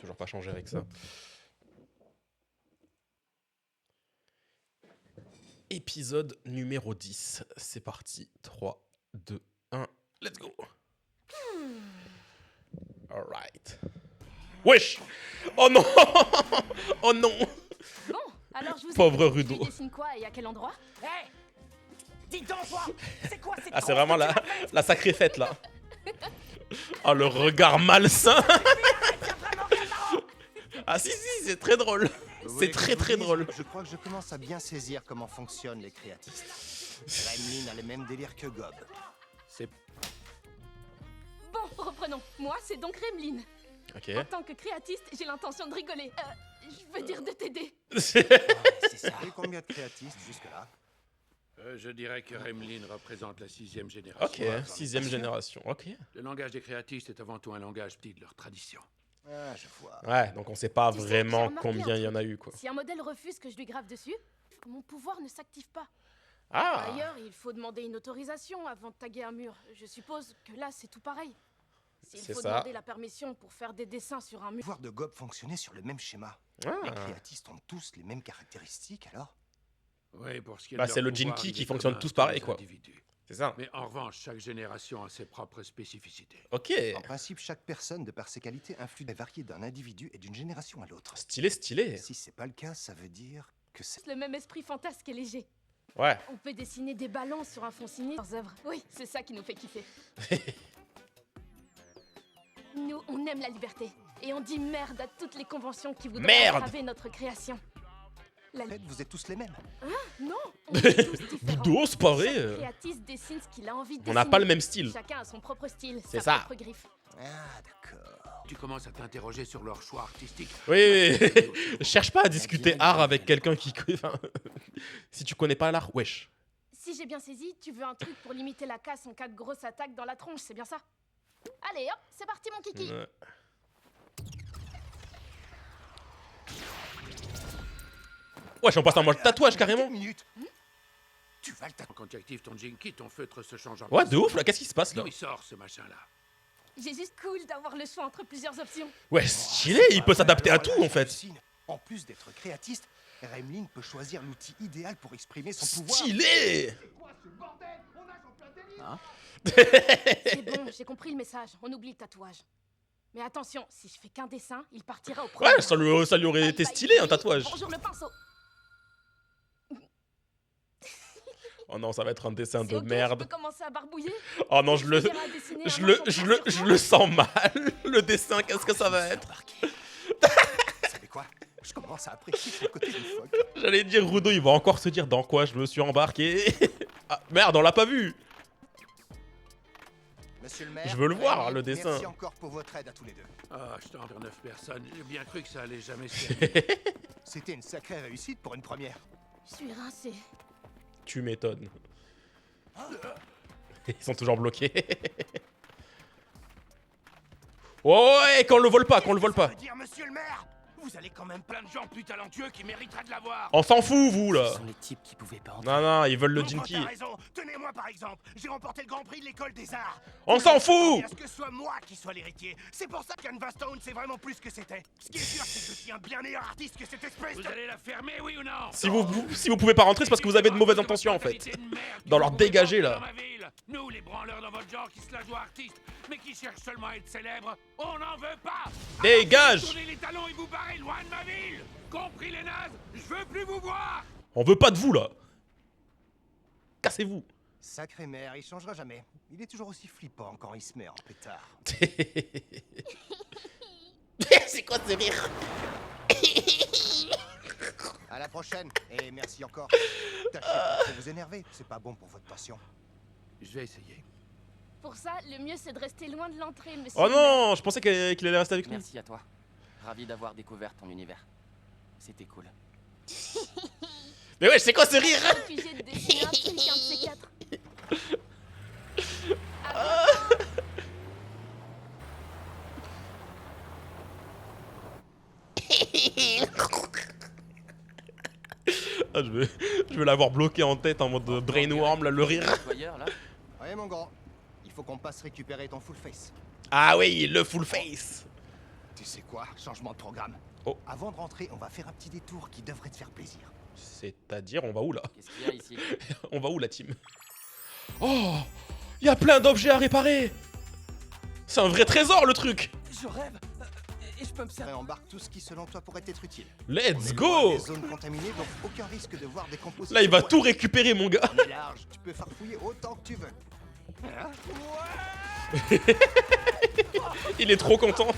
Toujours pas changé avec ça. Épisode numéro 10. C'est parti. 3, 2, 1. Let's go. Alright. Wesh. Oh non. Oh non. Bon, alors je vous Pauvre écoute. Rudo. Tu dessines quoi et à quel endroit? Hé, dis donc toi, c'est quoi cette Ah, c'est vraiment la sacrée fête là. Oh, le regard malsain. Ah si, si, c'est très drôle. C'est très très drôle. Je crois que je commence à bien saisir comment fonctionnent les créatistes. Gremlin a le même délire que Gob. C'est... Bon, reprenons. Moi, c'est donc Gremlin. Ok. En tant que créatiste, j'ai l'intention de rigoler. Je veux dire de t'aider. C'est ça. Et combien de créatistes jusque-là? Je dirais que Gremlin représente la 6e génération. Ok, 6ème génération. Ok. Le langage des créatistes est avant tout un langage petit de leur tradition. Ah, je vois. Ouais, donc on sait pas Tu sais, vraiment j'ai remarqué combien un il y en a eu quoi. Si un modèle refuse que je lui grave dessus, mon pouvoir ne s'active pas. Ah. D'ailleurs, il faut demander une autorisation avant de taguer un mur. Je suppose que là, c'est tout pareil. S'il C'est faut ça. demander la permission pour faire des dessins sur un Le mur. pouvoir de Gob fonctionnait sur le même schéma. Les Ah. créatistes ont tous les mêmes caractéristiques alors? Oui, pour ce qui est Bah, de c'est leur le pouvoir, Jinky il qui est fonctionne commun à tous tous pareil, les quoi. individus. C'est ça. Mais en revanche, chaque génération a ses propres spécificités. Ok. En principe, chaque personne, de par ses qualités, influe et varie d'un individu et d'une génération à l'autre. Stylé, stylé. Si c'est pas le cas, ça veut dire que c'est... Le même esprit fantasque et léger. Ouais. On peut dessiner des ballons sur un fond signé leurs œuvres. Oui, c'est ça qui nous fait kiffer. Nous, on aime la liberté. Et on dit merde à toutes les conventions qui voudraient Merde. entraver notre création. En fait, vous êtes tous les mêmes. Non, on est tous différents. Boudo, c'est pas vrai. Chaque créatiste dessine ce qu'il a envie de On dessiner. n'a pas le même style. Chacun a son propre style, C'est sa ça. propre griffe. Ah, d'accord. Tu commences à t'interroger sur leur choix artistique. Oui, oui. Cherche pas à discuter art avec quelqu'un qui... Enfin, si tu connais pas l'art, wesh. Si j'ai bien saisi, tu veux un truc pour limiter la casse en cas de grosse attaque dans la tronche, c'est bien ça? Allez, hop, c'est parti mon kiki. Ouais. Wesh, on passe en mode tatouage carrément. Une minute. Tu vas le tatouer. Quand tu actives ton Jinky, ton feutre se change en... Ouais, de ouf là, qu'est-ce qui se passe là? D'où il sort ce machin-là? J'ai juste cool d'avoir le choix entre plusieurs options. Ouais, stylé, il peut s'adapter à tout en fait. En plus d'être créatiste, Gremlin peut choisir l'outil idéal pour exprimer son pouvoir. Stylé. C'est bon, j'ai compris le message, on oublie le tatouage. Mais attention, si je fais qu'un dessin, il partira au premier. Ouais, ça lui aurait Bye été bye, stylé un Kiki. tatouage. Bonjour le pinceau. Oh non, ça va être un dessin C'est de ok, je merde. peux commencer à barbouiller. Oh non, je le... Tu verras dessiner un Je ensemble sur je le sens mal. Le dessin, qu'est-ce que ça va être? Vous savez quoi? Je commence à apprécier ce côté loufoque. J'allais dire, Rudo, il va encore se dire dans quoi je me suis embarqué. Ah, merde, on l'a pas vu. Monsieur le maire, Je veux le voir, Gremlin, le dessin. Merci encore pour votre aide à tous les deux. Ah, je t'en 9 personnes. J'ai bien cru que ça allait jamais se terminer. C'était une sacrée réussite pour une première. Je suis rincé. Tu m'étonnes. Ils sont toujours bloqués. Ouais, qu'on le vole pas, qu'on le vole pas. Ça veut dire, monsieur le maire, vous avez quand même plein de gens plus talentueux qui mériteraient de l'avoir. On s'en fout, vous, là. Ce sont les types qui pouvaient pas entrer. Non, non, ils veulent le Mon pote Jinky. a raison. Tenez-moi par exemple, j'ai remporté le Grand Prix de l'école des arts. On s'en fout. À ce que ce soit moi qui soit l'héritier. C'est pour ça qu'Anvastone c'est vraiment plus que c'était. Ce qui est sûr, c'est que je suis un bien meilleur artiste que cette espèce Vous de... allez la fermer, oui ou non? Si vous pouvez pas rentrer, c'est parce que vous avez de mauvaises intentions, en fait. Dans leur dégager, là. Nous, les branleurs dans votre genre qui se la jouent artistes, mais qui cherchent seulement à être célèbres, on n'en veut pas. Dégage. Tournez les talons et vous barrez loin de ma ville. Compris les nazes? Je veux plus vous voir. On veut pas de vous, là. Cassez-vous. Sacré maire, il changera jamais. Il est toujours aussi flippant quand il se met en pétard. C'est quoi ce rire? À la prochaine, et merci encore. Tâchez pas de vous énerver, c'est pas bon pour votre passion. Je vais essayer. Pour ça, le mieux c'est de rester loin de l'entrée, monsieur. Oh non, je pensais qu'il allait rester avec nous. Merci à toi. Ravi d'avoir découvert ton univers. C'était cool. Mais ouais, c'est quoi ce rire? Obligé de dessiner un truc, un de ces quatre. Ah, je vais l'avoir bloqué en tête en mode brainworm, là, le rire. Nettoyeur, là. Ouais, mon grand, il faut qu'on passe récupérer ton full face. Ah oui, le full face. Tu sais quoi? Changement de programme. Oh. Avant de rentrer, on va faire un petit détour qui devrait te faire plaisir. C'est-à-dire, on va où là? Qu'est-ce qu'il y a ici? On va où la team? Oh! Il y a plein d'objets à réparer! C'est un vrai trésor le truc! Je rêve. Et je peux me Et servir. embarque tout ce qui, selon toi, pourrait être utile. Let's On est loin go! des zones contaminées, donc aucun risque de voir des compositions. Là, il va tout récupérer, mon gars! On est large, tu peux farfouiller autant que tu veux. Hein? Il est trop content!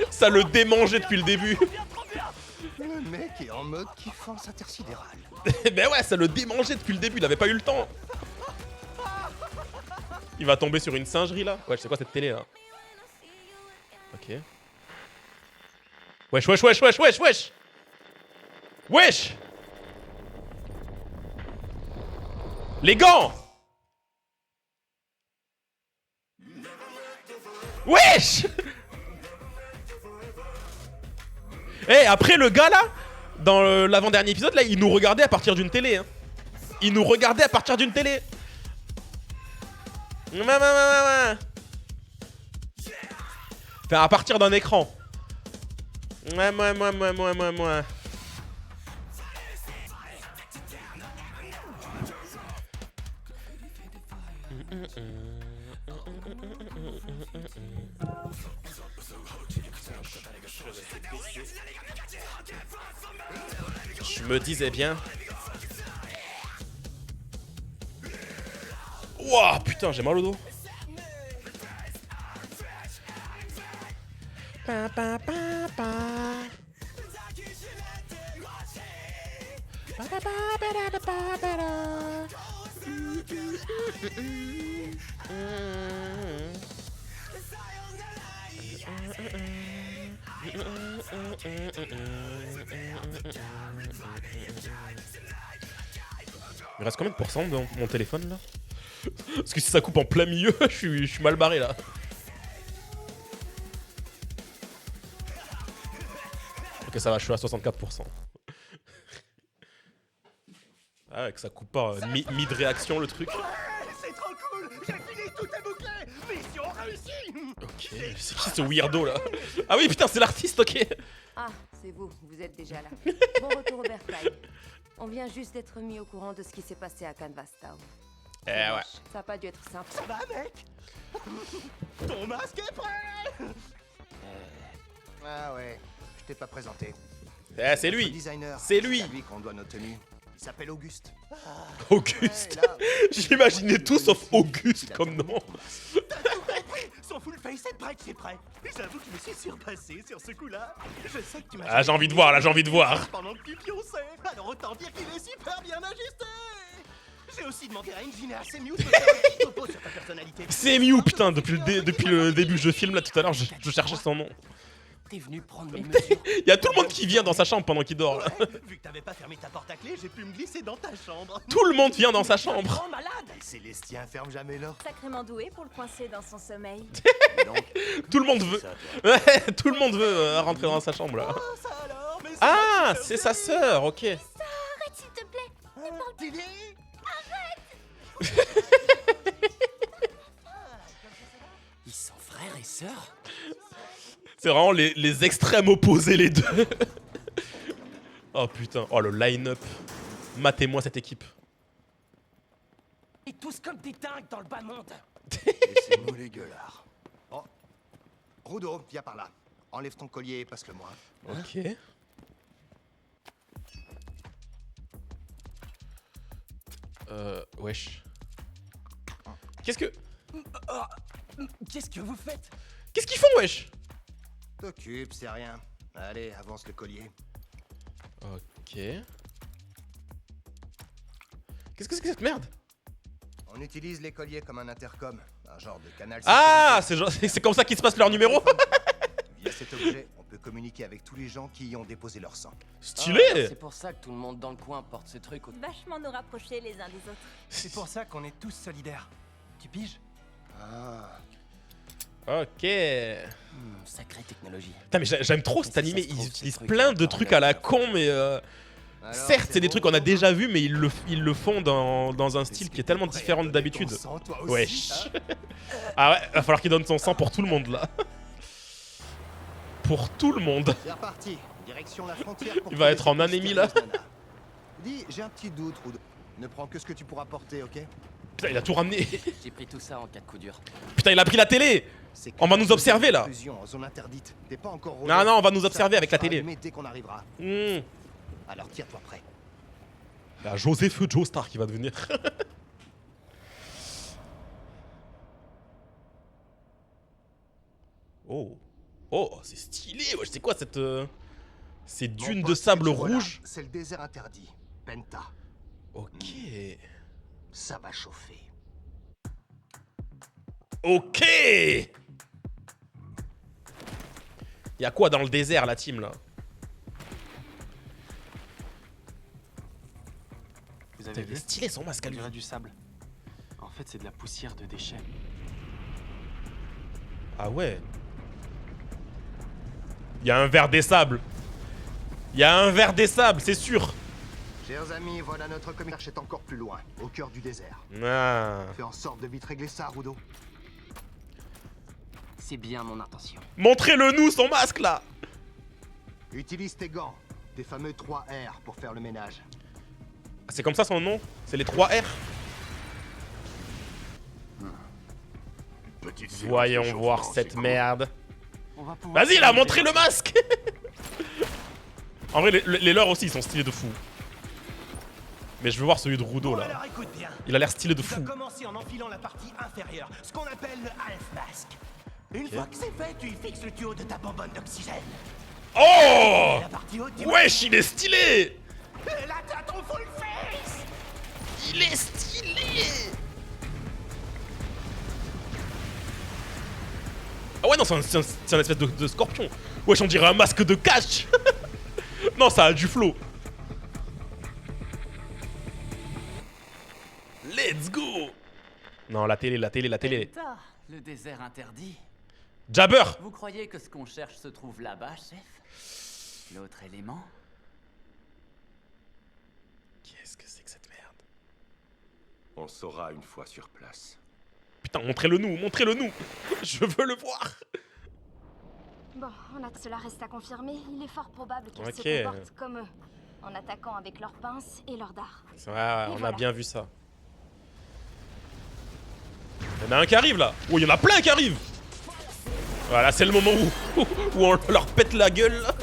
Ça le démangeait depuis le début! Le mec est en mode kiffance intersidéral. Ben ouais, ça le démangeait depuis le début, il avait pas eu le temps! Il va tomber sur une singerie là? Ouais, je sais quoi cette télé là? Ok. Wesh, wesh, wesh, wesh, wesh, wesh! Wesh! Les gants! Wesh! Eh, après le gars là, dans l'avant-dernier épisode là, il nous regardait à partir d'une télé. Hein. Il nous regardait à partir d'une télé. Enfin, à partir d'un écran. Moi. Je me disais bien. Ouah, putain, j'ai mal au dos. Pa, pa, pa, pa. Pa, pa, pa, pa, pa, pa, pa, pa. Il reste combien de pourcents dans mon téléphone là? Parce que si ça coupe en plein milieu, je suis mal barré là. Ok, ça va, je suis à 64%. Ah ouais, que ça coupe pas mid-réaction le truc. Ouais, c'est trop cool. J'ai fini, tout est bouclé. Mission réussie. Ok, c'est qui ce weirdo là? Ah oui, putain, c'est l'artiste, ok. Ah, c'est vous, vous êtes déjà là. Bon retour au Berkline. On vient juste d'être mis au courant de ce qui s'est passé à Canvas Town. Eh ouais. Ça a pas dû être simple. Ça va, mec? Ton masque est prêt. Ah ouais, je t'ai pas présenté. Eh, c'est Le lui. designer, C'est lui. à lui qu'on doit nos tenues. Il s'appelle Auguste. Auguste. Ouais, là, J'imaginais tout sauf Auguste comme nom. T'as tout compris. Son full face est prêt, c'est prêt. J'avoue que je me suis surpassé sur ce coup-là. Je sais que tu m'as... Ah, j'ai envie de voir là, j'ai envie de voir. Pendant que tu pionçais. Alors autant dire qu'il est super bien ajusté. J'ai aussi demandé à Engineer Semiu de me faire un petit topo sur ta personnalité. C'est Mew, putain, depuis le début je filme là tout à l'heure, je cherchais son nom. T'es venu prendre mes mesures. Il y a tout le monde qui vient dans sa chambre pendant qu'il dort là. Ouais, vu que t'avais pas fermé ta porte à clé, j'ai pu me glisser dans ta chambre. Tout le monde vient dans sa chambre. Grand malade. les Célestiens ferment jamais leur... Sacrément doué pour le coincer dans son sommeil. Donc, Tout le monde veut. ça, toi. Ouais, tout le monde veut rentrer dans sa chambre là. Oh, ça alors, mais Ah, c'est sa sœur, ok. Arrête, s'il te plaît. Didi. Ils sont frères et sœurs. C'est vraiment les extrêmes opposés les deux. Oh putain, oh le line-up. Matez-moi cette équipe. Et tous comme des dingues dans le bas monde. Laissez-nous les gueulards. Oh, Rudo, viens par là. Enlève ton collier et passe-le-moi. Ok. Wesh. Qu'est-ce que... Qu'est-ce que vous faites? Qu'est-ce qu'ils font, wesh? T'occupe, c'est rien. Allez, avance le collier. Ok. Qu'est-ce que c'est que cette merde? On utilise les colliers comme un intercom, un genre de canal. Ah, sécurisé. c'est comme ça qu'ils se passent leur numéro. Via cet objet, on peut communiquer avec tous les gens qui y ont déposé leur sang. Stylé. C'est pour ça que tout le monde dans le coin porte ce truc au... Vachement nous rapprocher les uns des autres. C'est pour ça qu'on est tous solidaires. Tu piges? Ah, Ok. Sacrée technologie. Putain, mais j'aime trop cet Si ça animé. se trouve, Ils ces utilisent trucs plein sont de encore trucs à la meilleurs. con, mais alors, certes, c'est des bon, trucs qu'on a Rudo déjà vus, mais ils le font dans un style qui est tellement Prêt à différent donner d'habitude. ton sang, toi aussi, Wesh. hein? Ah ouais, va falloir qu'il donne son sang pour tout le monde là. pour tout le monde. C'est reparti. Direction la frontière pour Il va trouver être en cette anémie, là. mystérieuse nana. Dis, j'ai un petit doute, Rudo. Ne prends que ce que tu pourras porter, ok? Putain, il a tout ramené. J'ai pris tout ça en cas de coup dur. Putain, il a pris la télé. C'est que On va nous la observer, là. intrusion en zone interdite. T'es pas encore rodé. Non, non, on va nous Ça observer avec la sera télé. allumé dès qu'on arrivera. Alors tire-toi prêt. Il y a Joseph Joestar qui va devenir. Oh. Oh, c'est stylé. Ouais, c'est quoi cette... Ces Mon dunes pote, de ce sable que tu vois là, rouge. C'est le désert interdit. Penta. Ok. Ça va chauffer. Ok. Y'a quoi dans le désert, la team, là? Vous avez vu? Stylé son masque à On lui. dirait du sable. En fait, c'est de la poussière de déchets. Ah ouais. Y'a un verre des sables. Y'a un verre des sables, c'est sûr. Chers amis, voilà notre commerce est encore plus loin, au cœur du désert. Ah. Fais en sorte de vite régler ça, Rudo. C'est bien mon intention. Montrez-le nous, son masque, là. Utilise tes gants, tes fameux 3 R pour faire le ménage. C'est comme ça son nom? C'est les 3 R? Voyons voir cette merde. On va pouvoir Vas-y, là, montrez le masque. En vrai, les leurs aussi, ils sont stylés de fou. Mais je veux voir celui de Rudo, Bon, là. alors écoute bien. Il a l'air stylé de Tu fou. dois commencer en enfilant la partie inférieure, ce qu'on appelle le half mask. Une fois que c'est fait, tu y fixes le tuyau de ta bonbonne d'oxygène. Oh! La partie haute, tu Wesh, il est stylé! Et là, t'as ton full face. Il est stylé! Ah ouais, non, c'est un espèce de scorpion. Wesh, on dirait un masque de catch. Non, ça a du flow. Let's go! Non, la télé. Penta, le désert interdit. Jabber! Vous croyez que ce qu'on cherche se trouve là-bas, chef? L'autre élément? Qu'est-ce que c'est que cette merde? On saura une fois sur place. Putain, montrez-le nous! Je veux le voir! Bon, cela reste à confirmer. Il est fort probable qu'ils Ok. se comportent comme eux, en attaquant avec leurs pinces et leurs dards. Ouais, on a voilà. bien vu ça. Il y en a un qui arrive là! Oh, il y en a plein qui arrivent! Voilà, c'est le moment où on leur pète la gueule là.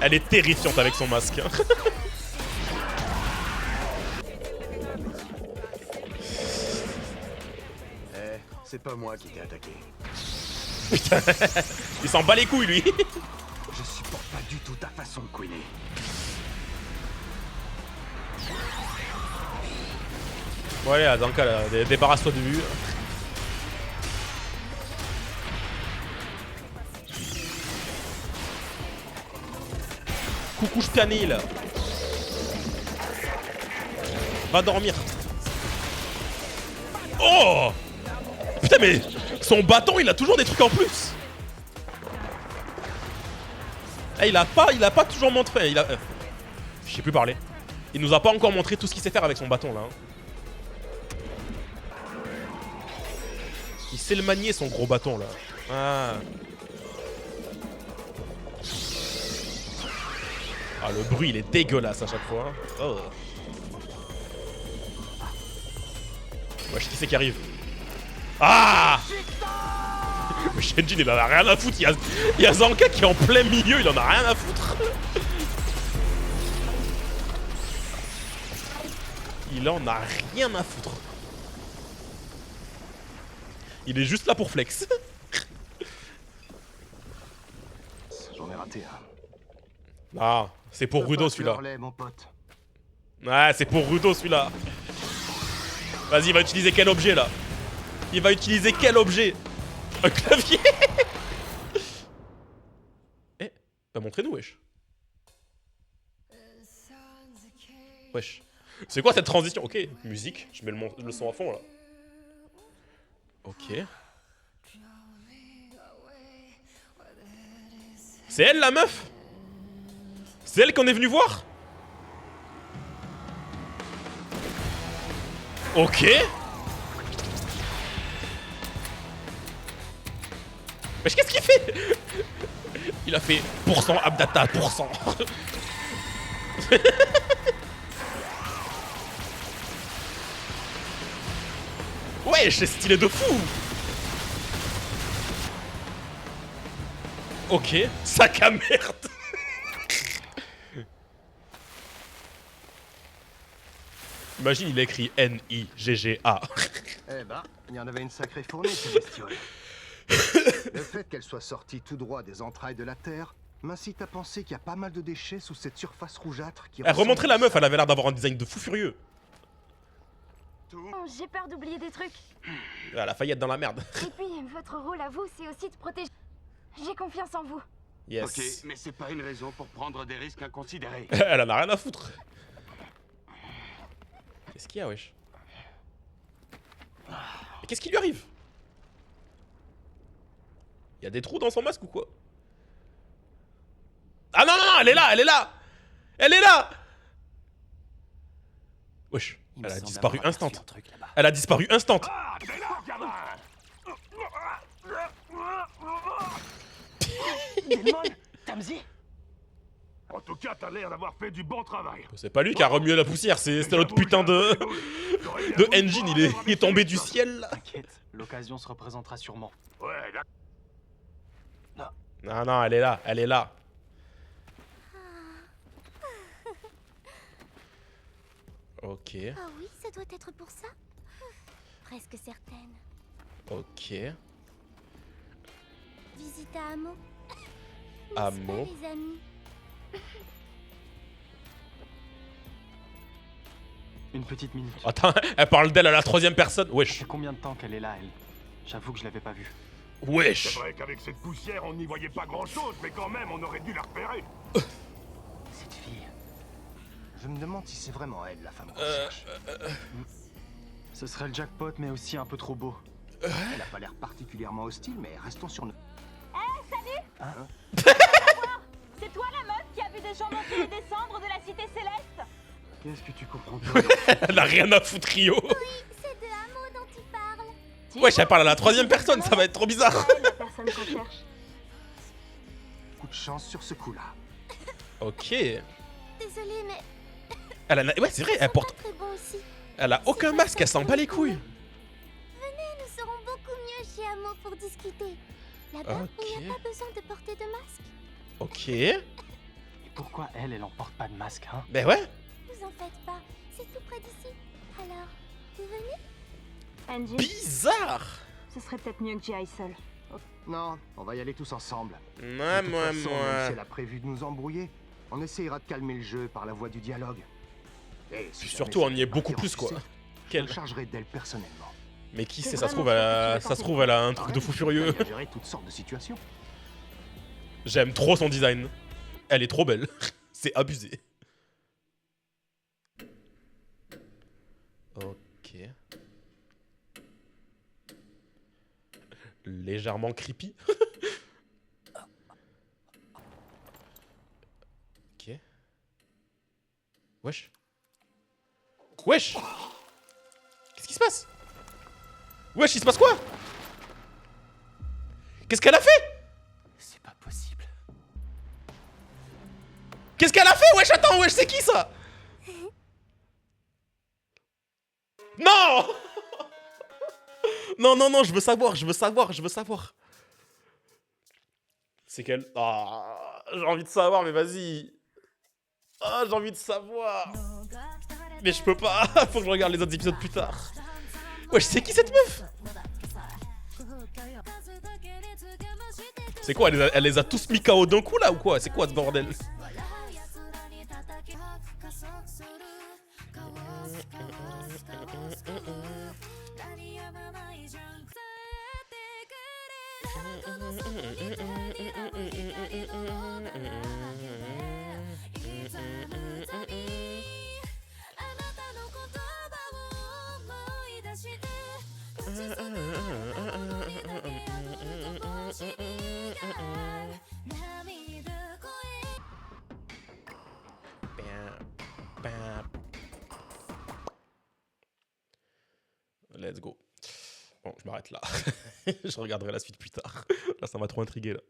Elle est terrifiante avec son masque. Hein. C'est pas moi qui t'ai attaqué. Putain, il s'en bat les couilles lui. Je supporte pas du tout ta façon de couiner. Bon allez, dans le cas là, débarrasse-toi de vue. Coucou Scanil. Va dormir. Oh! Putain mais son bâton il a toujours des trucs en plus. Eh, il a pas toujours montré. Je sais plus parler. Il nous a pas encore montré tout ce qu'il sait faire avec son bâton là. Hein. Il sait le manier son gros bâton là. Ah. Ah le bruit il est dégueulasse à chaque fois. Hein. Oh. Wesh, qui c'est qui arrive? Ah! Mais Shenjin il en a rien à foutre. Il y a Zanka qui est en plein milieu, il en a rien à foutre. Il en a rien à foutre. Il est juste là pour flex. J'en ai raté un. Ah, c'est pour Rudo celui-là. Mon pote. Ouais, c'est pour Rudo celui-là. Vas-y, il va utiliser quel objet là? Il va utiliser quel objet? Un clavier. Eh, bah montrez-nous, wesh. Wesh. C'est quoi cette transition? Ok, musique, je mets le son à fond là. Ok. C'est elle la meuf? C'est elle qu'on est venu voir? Ok. Wesh, qu'est-ce qu'il fait? Il a fait pourcent Abdata, pourcent. Wesh, c'est stylé de fou. Ok, sac à merde. Imagine, il a écrit N-I-G-G-A. Eh ben, il y en avait une sacrée fournée, ces bestioles. Le fait qu'elle soit sortie tout droit des entrailles de la Terre m'incite à penser qu'il y a pas mal de déchets sous cette surface rougeâtre qui... Remontrer la meuf, elle avait l'air d'avoir un design de fou furieux. Oh, j'ai peur d'oublier des trucs. Elle a failli être dans la merde. Et puis, votre rôle à vous, c'est aussi de protéger. J'ai confiance en vous. Yes. Ok, mais c'est pas une raison pour prendre des risques inconsidérés. Elle en a rien à foutre. Qu'est-ce qu'il y a, wesh? Mais qu'est-ce qui lui arrive? Il y a des trous dans son masque ou quoi? Ah non, non, non, elle est là, elle est là! Elle est là! Wesh, Il me elle a semble disparu avoir aperçu instant. un truc là-bas. Elle a disparu instant. Ah, t'es là, gamin! Delmon, Tamzi. En tout cas, t'as l'air d'avoir fait du bon travail. C'est pas lui qui a remué la poussière, c'est notre putain de engine, il est tombé du ciel là. T'inquiète, l'occasion se représentera sûrement. Ouais, d'accord. Non, non, elle est là, elle est là. Ok, Ah oui, ça doit être pour ça. Presque certaine. ok. Visite à Amo. Amo. Les amis. Une petite minute. Attends, elle parle d'elle à la troisième personne. Ça Wesh, fait combien de temps qu'elle est là, elle? J'avoue que je l'avais pas vue. C'est wesh. vrai qu'avec cette poussière, on n'y voyait pas grand-chose, mais quand même, on aurait dû la repérer. Cette fille. Je me demande si c'est vraiment elle, la femme qu'on cherche. Ce serait le jackpot, mais aussi un peu trop beau. Elle a pas l'air particulièrement hostile, mais restons sur nos... C'est toi la meuf qui a vu des gens monter et descendre de la cité céleste? Qu'est-ce que tu comprends pas? Elle a rien à foutre, Rio. C'est de Amo dont il parle. Wesh, elle parle à la troisième personne, ça va être trop bizarre. La personne qu'on cherche. Coup de chance sur ce coup-là. Ok. Désolée, mais Elle a... Ouais, c'est vrai, elle porte... très bon aussi. Elle a aucun masque, elle sent pas les couilles. Venez, nous serons beaucoup mieux chez Amo pour discuter. Là-bas, il n'y a pas besoin de porter de masque. Ok. Et pourquoi elle en porte pas de masque, hein? Ben ouais. Vous en faites pas, c'est tout près d'ici. Alors, vous venez? Angie, Bizarre. ce serait peut-être mieux que j'y aille seule. Non, on va y aller tous ensemble. Ouais, De toute moi, façon, moi. même si elle a prévu de nous embrouiller, on essayera de calmer le jeu par la voie du dialogue. Et si Puis jamais surtout, ça on y est devait beaucoup partir en plus, quoi. sucette, je Quel... me chargerai d'elle personnellement. Mais qui C'est sait, ça se vraiment trouve, ça que tu veux elle a un truc de fou furieux. Elle a géré toutes sortes de situations. J'aime trop son design. Elle est trop belle. C'est abusé. Ok. Légèrement creepy. Ok. Wesh. Wesh. Qu'est-ce qui se passe? Wesh, il se passe quoi? Qu'est-ce qu'elle a fait? C'est pas possible. Qu'est-ce qu'elle a fait? Wesh, attends, wesh, c'est qui ça? Non. Non, non, non, je veux savoir, je veux savoir, je veux savoir. C'est quelle... Ah, j'ai envie de savoir, mais vas-y. Ah, j'ai envie de savoir. Mais je peux pas, faut que je regarde les autres épisodes plus tard. Wesh, c'est qui cette meuf? C'est quoi, elle les a tous mis KO d'un coup là ou quoi? C'est quoi ce bordel? Let's go. Bon, Je m'arrête là. Je regarderai la suite plus tard. Là, ça m'a trop intrigué, là.